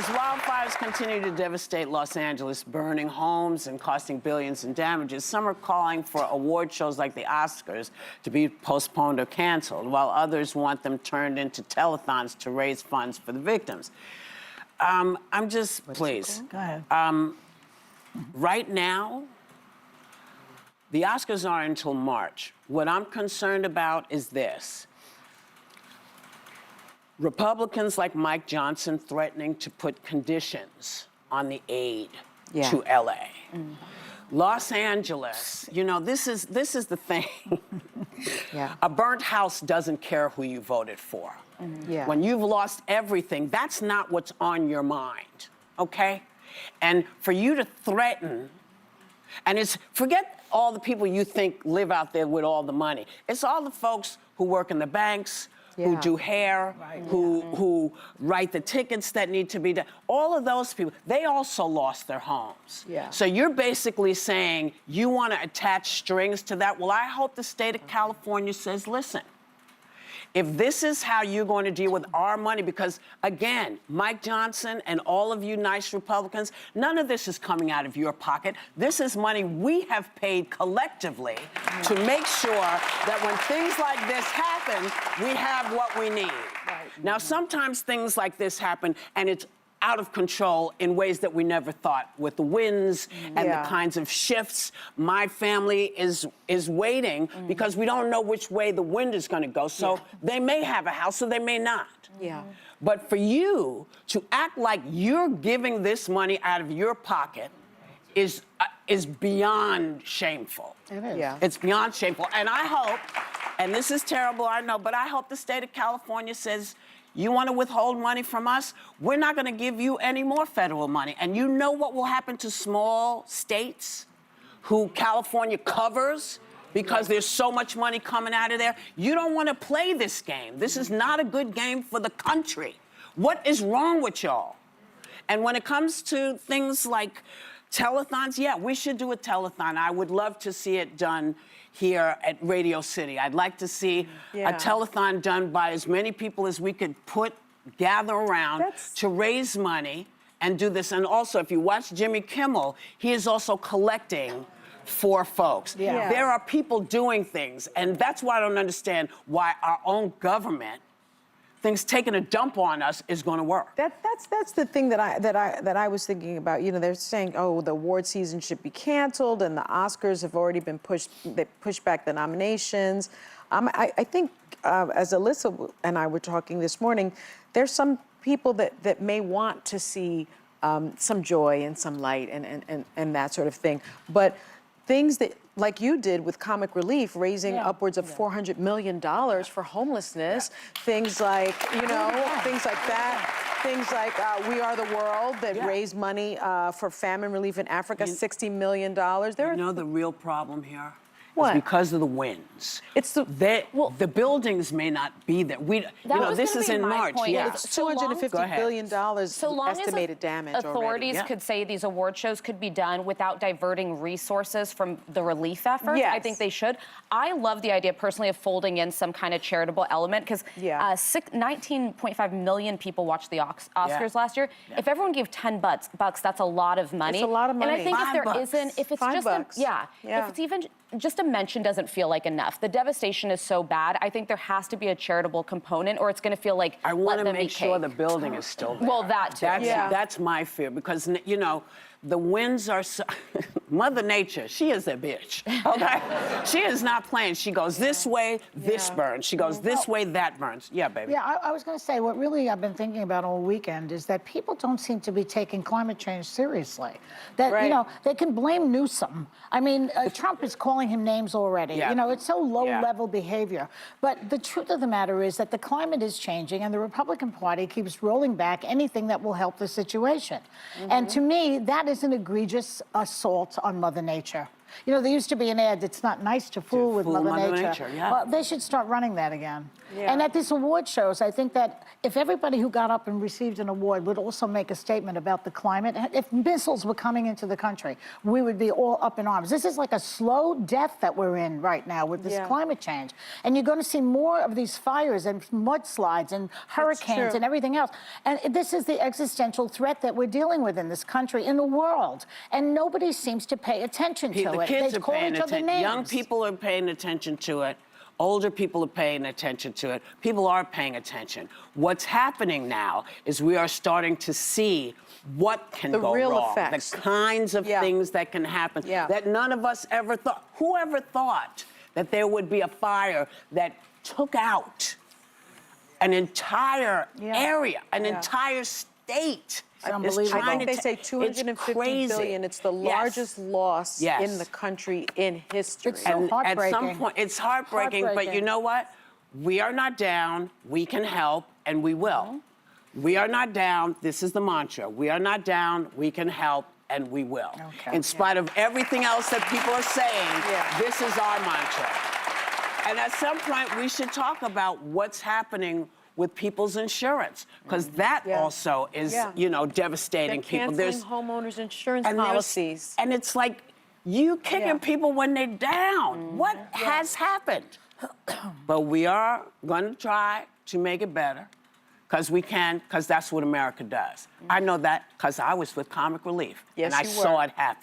wildfires continue to devastate Los Angeles, burning homes and costing billions in damages, some are calling for award shows like the Oscars to be postponed or canceled, while others want them turned into telethons to raise funds for the victims. Please. Go ahead. Right now, the Oscars aren't until March. What I'm concerned about is this. Republicans like Mike Johnson threatening to put conditions on the aid to LA. Los Angeles, you know, this is the thing. A burnt house doesn't care who you voted for. When you've lost everything, that's not what's on your mind, okay? And for you to threaten, and forget all the people you think live out there with all the money. It's all the folks who work in the banks, who do hair, who write the tickets that need to be done. All of those people, they also lost their homes. So you're basically saying you want to attach strings to that. Well, I hope the state of California says, listen, if this is how you're going to deal with our money, because again, Mike Johnson and all of you nice Republicans, none of this is coming out of your pocket. This is money we have paid collectively to make sure that when things like this happen, we have what we need. Now, sometimes things like this happen and it's out of control in ways that we never thought, with the winds and the kinds of shifts. My family is waiting because we don't know which way the wind is going to go. So they may have a house or they may not. But for you to act like you're giving this money out of your pocket is beyond shameful. It is. It's beyond shameful. And I hope, and this is terrible, I know, but I hope the state of California says, you want to withhold money from us? We're not going to give you any more federal money. And you know what will happen to small states who California covers because there's so much money coming out of there? You don't want to play this game. This is not a good game for the country. What is wrong with y'all? And when it comes to things like telethons, yeah, we should do a telethon. I would love to see it done here at Radio City. I'd like to see a telethon done by as many people as we could gather around to raise money and do this. And also, if you watch Jimmy Kimmel, he is also collecting for folks. There are people doing things, and that's why I don't understand why our own government thinks taking a dump on us is going to work. That's the thing that I was thinking about. You know, they're saying, oh, the award season should be canceled, and the Oscars have already been pushed. They pushed back the nominations. I think, as Alyssa and I were talking this morning, there's some people that may want to see some joy and some light and that sort of thing, but things that, like you did with Comic Relief, raising upwards of $400 million for homelessness, things like, you know, things like that, things like We Are the World that raised money for famine relief in Africa, $60 million. You know the real problem here? What? It's because of the winds. It's the buildings may not be there. This is in March. It's $250 billion estimated damage authorities could say these award shows could be done without diverting resources from the relief effort. I think they should. I love the idea personally of folding in some kind of charitable element because 19.5 million people watched the Oscars last year. If everyone gave $10, that's a lot of money. It's a lot of money. And I think if it's if it's even just a mention doesn't feel like enough. The devastation is so bad. I think there has to be a charitable component, or it's going to feel like I want to make sure the building is still there. Well, that too. That's my fear, because you know the winds are so Mother Nature, she is a bitch, okay? She is not playing. She goes this way, this burns. She goes this way, that burns. Yeah, baby. Yeah, I was going to say, what really I've been thinking about all weekend is that people don't seem to be taking climate change seriously. That, you know, they can blame Newsom. I mean, Trump is calling him names already. You know, it's so low-level behavior. But the truth of the matter is that the climate is changing, and the Republican Party keeps rolling back anything that will help the situation. And to me, that is an egregious assault on Mother Nature. You know, there used to be an ad, it's not nice to fool with fool Mother Mother Nature. Nature, yeah. Well, they should start running that again. Yeah. And at these award shows, I think that if everybody who got up and received an award would also make a statement about the climate, if missiles were coming into the country, we would be all up in arms. This is like a slow death that we're in right now with this climate change. And you're going to see more of these fires and mudslides and hurricanes and everything else. And this is the existential threat that we're dealing with in this country, in the world. And nobody seems to pay attention to The it. kids They are call paying each other attention. names. Young people are paying attention to it. Older people are paying attention to it. People are paying attention. What's happening now is we are starting to see what can The go real wrong. effects. The kinds of things that can happen that none of us ever thought. Who ever thought that there would be a fire that took out an entire area, an entire state? unbelievable. I think they say 250 billion. It's the largest loss in the country in history. It's so And at heartbreaking. some point, it's heartbreaking, but you know what? We are not down. We can help, and we will. We are not down. This is the mantra. We are not down. We can help, and we will. Okay. In spite of everything else that people are saying, this is our mantra. And at some point, we should talk about what's happening with people's insurance, because that also is, you know, devastating people. They're canceling homeowners' insurance policies. And it's like, you kicking people when they're down. What has happened? But we are going to try to make it better, because we can, because that's what America does. I know that because I was with Comic Relief, Yes, and I you saw were. it happen.